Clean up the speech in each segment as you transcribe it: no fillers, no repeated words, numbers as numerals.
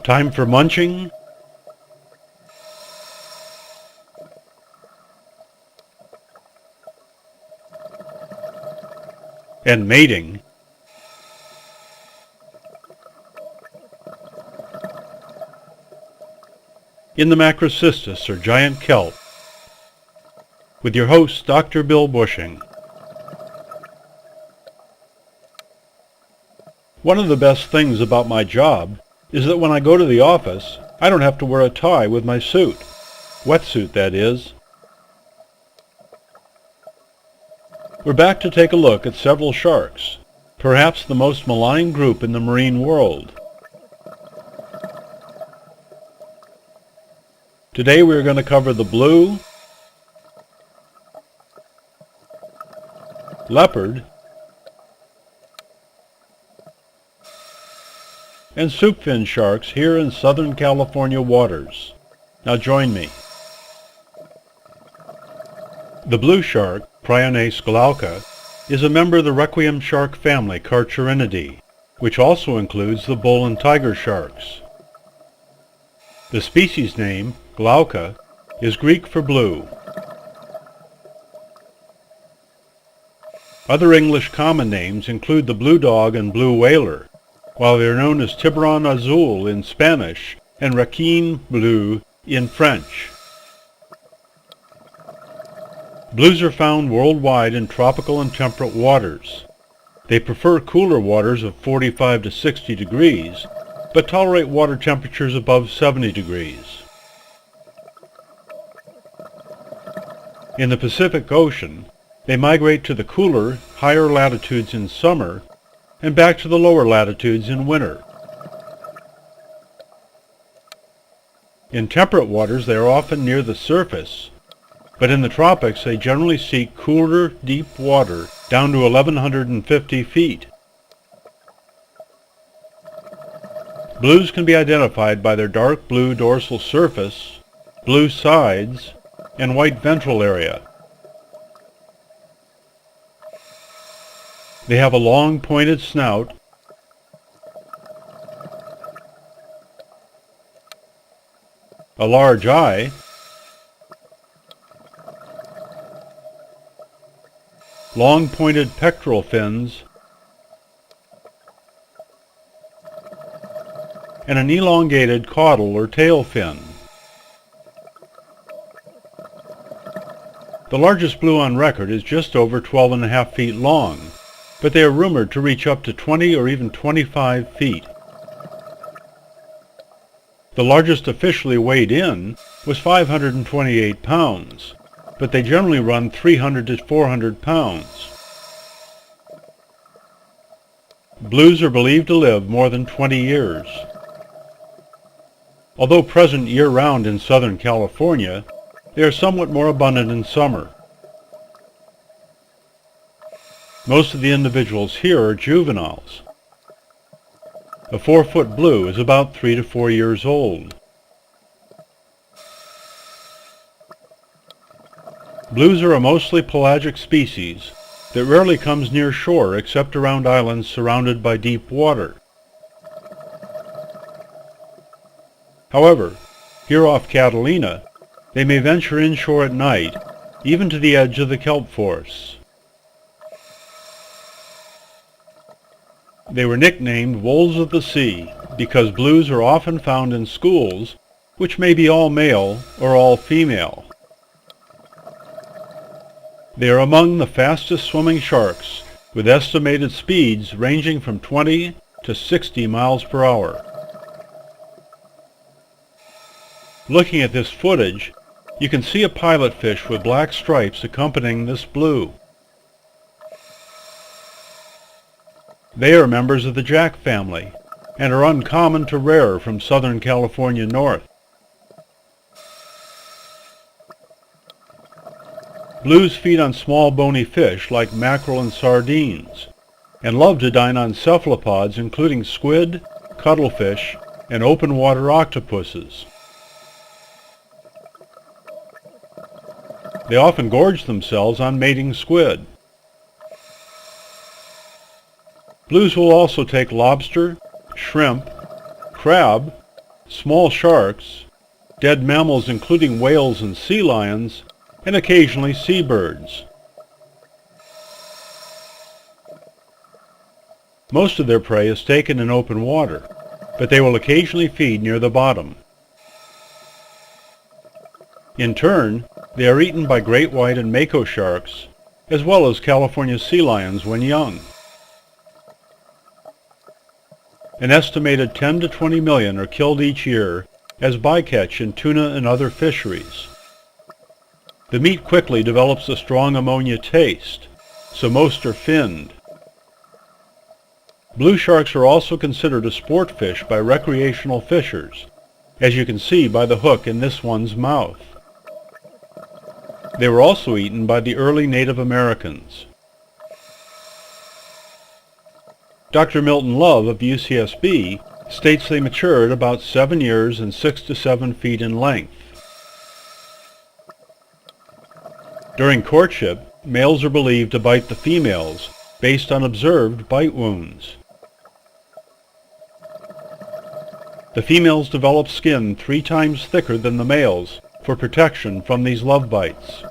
Time for munching and mating. In the Macrocystis, or giant kelp, with your host, Dr. Bill Bushing. One of the best things about my job is that when I go to the office, I don't have to wear a tie with my suit. Wetsuit, that is. We're back to take a look at several sharks, perhaps the most maligned group in the marine world. Today we are going to cover the blue, leopard, and soup-fin sharks here in Southern California waters. Now join me. The blue shark, Prionace glauca, is a member of the requiem shark family Carcharinidae, which also includes the bull and tiger sharks. The species name, glauca, is Greek for blue. Other English common names include the blue dog and blue whaler, while they are known as tiburon azul in Spanish and requin bleu in French. Blues are found worldwide in tropical and temperate waters. They prefer cooler waters of 45 to 60 degrees, but tolerate water temperatures above 70 degrees. In the Pacific Ocean, they migrate to the cooler, higher latitudes in summer and back to the lower latitudes in winter. In temperate waters, they are often near the surface, but in the tropics, they generally seek cooler, deep water down to 1,150 feet. Blues can be identified by their dark blue dorsal surface, blue sides, and white ventral area. They have a long pointed snout, a large eye, long pointed pectoral fins, and an elongated caudal or tail fin. The largest blue on record is just over 12.5 feet long, but they are rumored to reach up to 20 or even 25 feet. The largest officially weighed in was 528 pounds, but they generally run 300 to 400 pounds. Blues are believed to live more than 20 years. Although present year-round in Southern California, they are somewhat more abundant in summer. Most of the individuals here are juveniles. A 4-foot blue is about 3 to 4 years old. Blues are a mostly pelagic species that rarely comes near shore except around islands surrounded by deep water. However, here off Catalina, they may venture inshore at night, even to the edge of the kelp forests. They were nicknamed wolves of the sea because blues are often found in schools, which may be all male or all female. They are among the fastest swimming sharks, with estimated speeds ranging from 20 to 60 miles per hour. Looking at this footage, you can see a pilotfish with black stripes accompanying this blue. They are members of the jack family and are uncommon to rare from Southern California north. Blues feed on small bony fish like mackerel and sardines, and love to dine on cephalopods including squid, cuttlefish, and open water octopuses. They often gorge themselves on mating squid. Blues will also take lobster, shrimp, crab, small sharks, dead mammals including whales and sea lions, and occasionally seabirds. Most of their prey is taken in open water, but they will occasionally feed near the bottom. In turn, they are eaten by great white and mako sharks, as well as California sea lions when young. An estimated 10 to 20 million are killed each year as bycatch in tuna and other fisheries. The meat quickly develops a strong ammonia taste, so most are finned. Blue sharks are also considered a sport fish by recreational fishers, as you can see by the hook in this one's mouth. They were also eaten by the early Native Americans. Dr. Milton Love of UCSB states they mature at about 7 years and 6 to 7 feet in length. During courtship, males are believed to bite the females based on observed bite wounds. The females develop skin 3 times thicker than the males for protection from these love bites.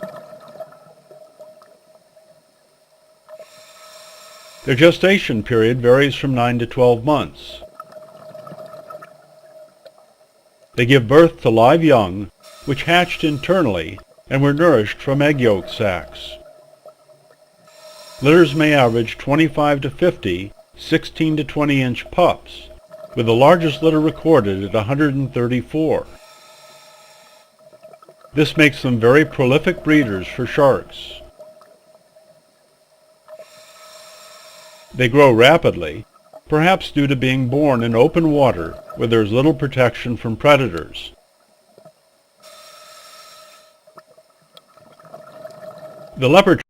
Their gestation period varies from 9 to 12 months. They give birth to live young, which hatched internally and were nourished from egg yolk sacs. Litters may average 25 to 50 16 to 20-inch pups, with the largest litter recorded at 134. This makes them very prolific breeders for sharks. They grow rapidly, perhaps due to being born in open water where there is little protection from predators. The leopard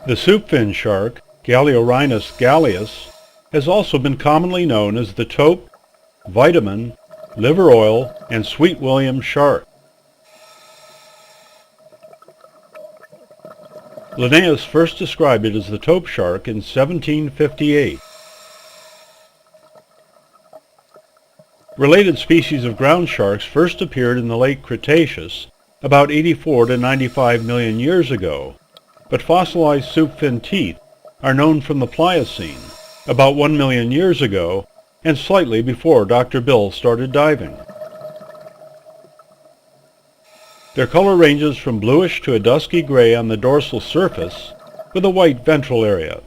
The soup-fin shark, Galeorhinus galeus, has also been commonly known as the taupe, vitamin, liver oil, and sweet William shark. Linnaeus first described it as the taupe shark in 1758. Related species of ground sharks first appeared in the late Cretaceous, about 84 to 95 million years ago, but fossilized soup-fin teeth are known from the Pliocene, about 1 million years ago, and slightly before Dr. Bill started diving. Their color ranges from bluish to a dusky gray on the dorsal surface, with a white ventral area.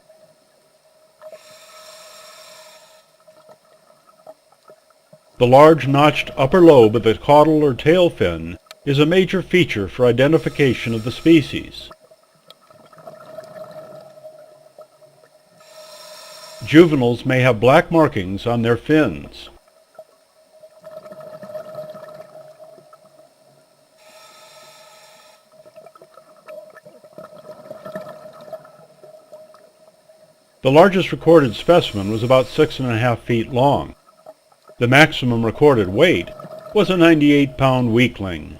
The large notched upper lobe of the caudal or tail fin is a major feature for identification of the species. Juveniles may have black markings on their fins. The largest recorded specimen was about 6.5 feet long. The maximum recorded weight was a 98-pound weakling.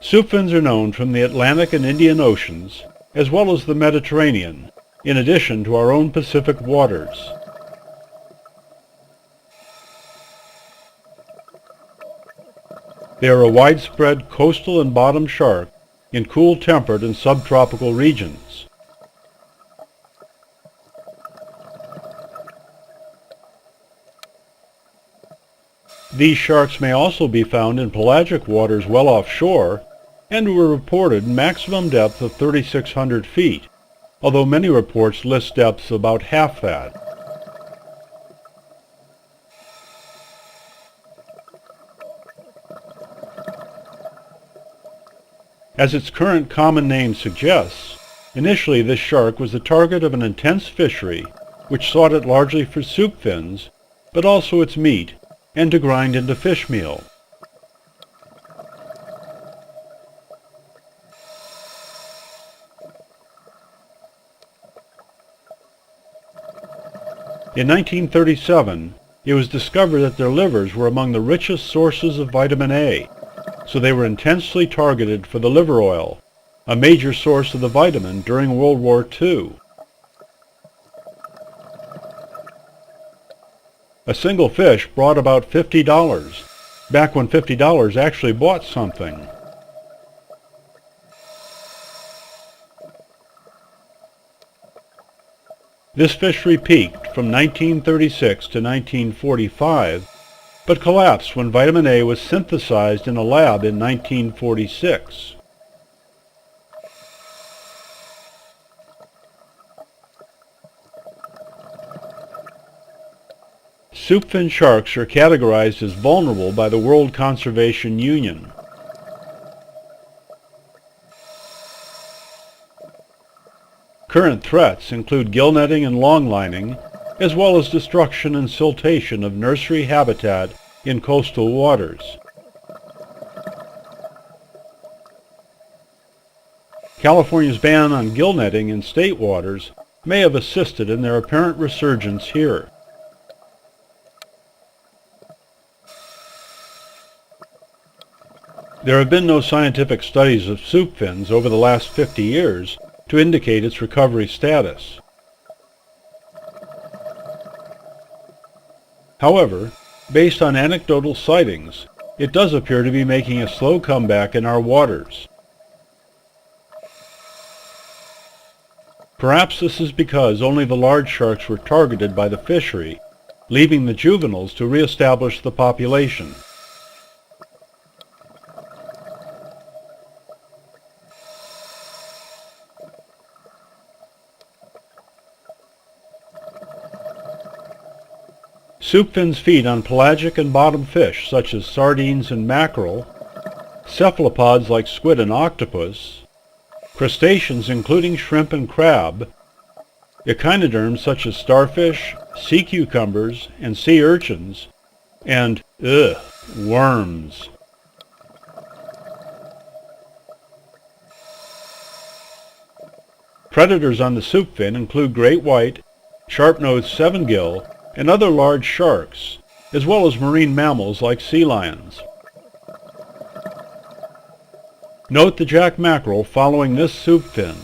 Soup fins are known from the Atlantic and Indian Oceans, as well as the Mediterranean, in addition to our own Pacific waters. They are a widespread coastal and bottom shark in cool temperate and subtropical regions. These sharks may also be found in pelagic waters well offshore and were reported maximum depth of 3,600 feet, although many reports list depths about half that. As its current common name suggests, initially this shark was the target of an intense fishery which sought it largely for soup fins, but also its meat, and to grind into fish meal. In 1937, it was discovered that their livers were among the richest sources of vitamin A, so they were intensely targeted for the liver oil, a major source of the vitamin during World War II. A single fish brought about $50, back when $50 actually bought something. This fishery peaked from 1936 to 1945, but collapsed when vitamin A was synthesized in a lab in 1946. Soup-fin sharks are categorized as vulnerable by the World Conservation Union. Current threats include gill netting and longlining, as well as destruction and siltation of nursery habitat in coastal waters. California's ban on gill netting in state waters may have assisted in their apparent resurgence here. There have been no scientific studies of soup fins over the last 50 years to indicate its recovery status. However, based on anecdotal sightings, it does appear to be making a slow comeback in our waters. Perhaps this is because only the large sharks were targeted by the fishery, leaving the juveniles to reestablish the population. Soup fins feed on pelagic and bottom fish such as sardines and mackerel, cephalopods like squid and octopus, crustaceans including shrimp and crab, echinoderms such as starfish, sea cucumbers, and sea urchins, and worms. Predators on the soup fin include great white, sharp-nosed seven-gill, and other large sharks, as well as marine mammals like sea lions. Note the jack mackerel following this soup fin.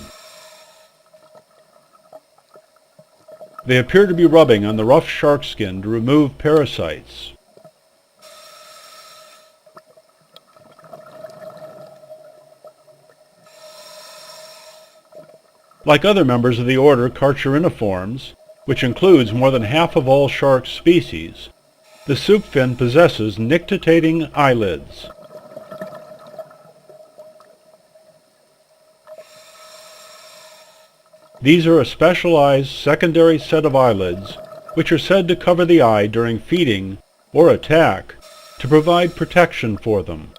They appear to be rubbing on the rough shark skin to remove parasites. Like other members of the order Carchariniformes, which includes more than half of all shark species, the soup fin possesses nictitating eyelids. These are a specialized secondary set of eyelids which are said to cover the eye during feeding or attack to provide protection for them.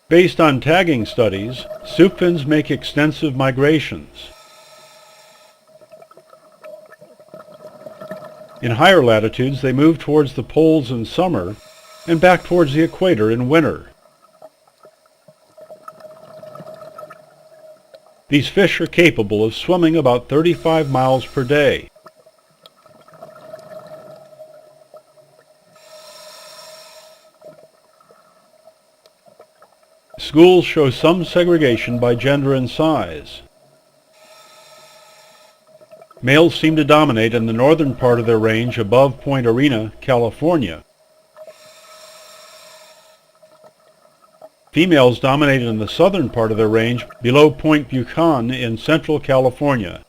Based on tagging studies, soup fins make extensive migrations. In higher latitudes, they move towards the poles in summer and back towards the equator in winter. These fish are capable of swimming about 35 miles per day. Schools show some segregation by gender and size. Males seem to dominate in the northern part of their range above Point Arena, California. Females dominate in the southern part of their range below Point Buchan in central California.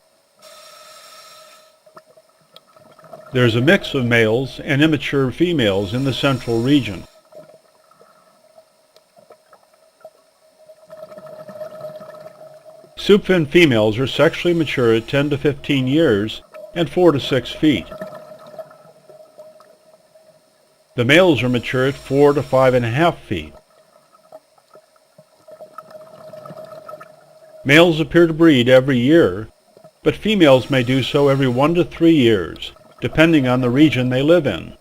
There is a mix of males and immature females in the central region. Soup fin females are sexually mature at 10 to 15 years and 4 to 6 feet. The males are mature at 4 to 5.5 feet. Males appear to breed every year, but females may do so every 1 to 3 years, depending on the region they live in.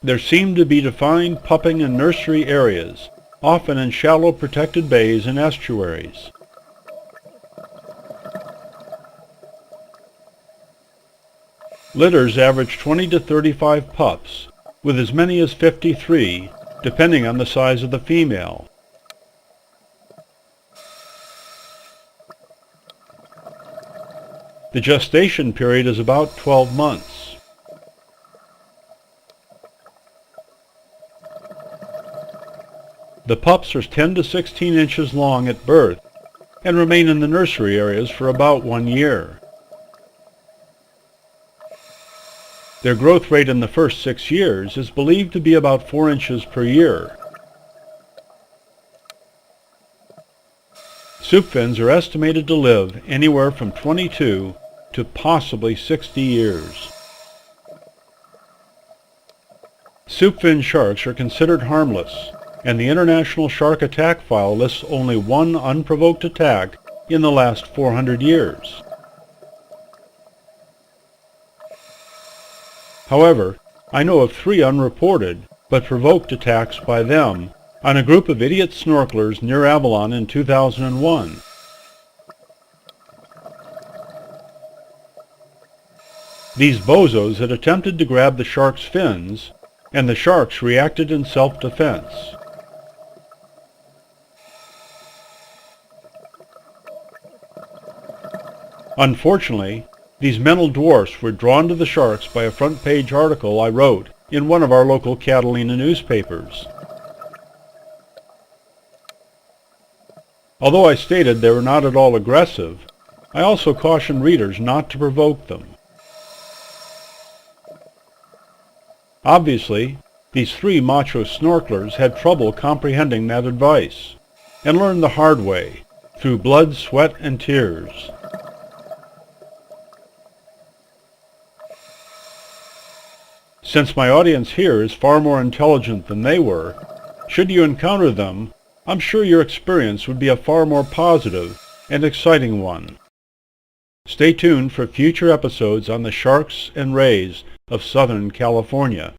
There seem to be defined pupping and nursery areas, often in shallow protected bays and estuaries. Litters average 20 to 35 pups, with as many as 53, depending on the size of the female. The gestation period is about 12 months. The pups are 10 to 16 inches long at birth and remain in the nursery areas for about 1 year. Their growth rate in the first 6 years is believed to be about 4 inches per year. Soup fins are estimated to live anywhere from 22 to possibly 60 years. Soup fin sharks are considered harmless, and the International Shark Attack File lists only one unprovoked attack in the last 400 years. However, I know of 3 unreported but provoked attacks by them on a group of idiot snorkelers near Avalon in 2001. These bozos had attempted to grab the shark's fins, and the sharks reacted in self-defense. Unfortunately, these mental dwarfs were drawn to the sharks by a front-page article I wrote in one of our local Catalina newspapers. Although I stated they were not at all aggressive, I also cautioned readers not to provoke them. Obviously, these 3 macho snorkelers had trouble comprehending that advice, and learned the hard way, through blood, sweat, and tears. Since my audience here is far more intelligent than they were, should you encounter them, I'm sure your experience would be a far more positive and exciting one. Stay tuned for future episodes on the sharks and rays of Southern California.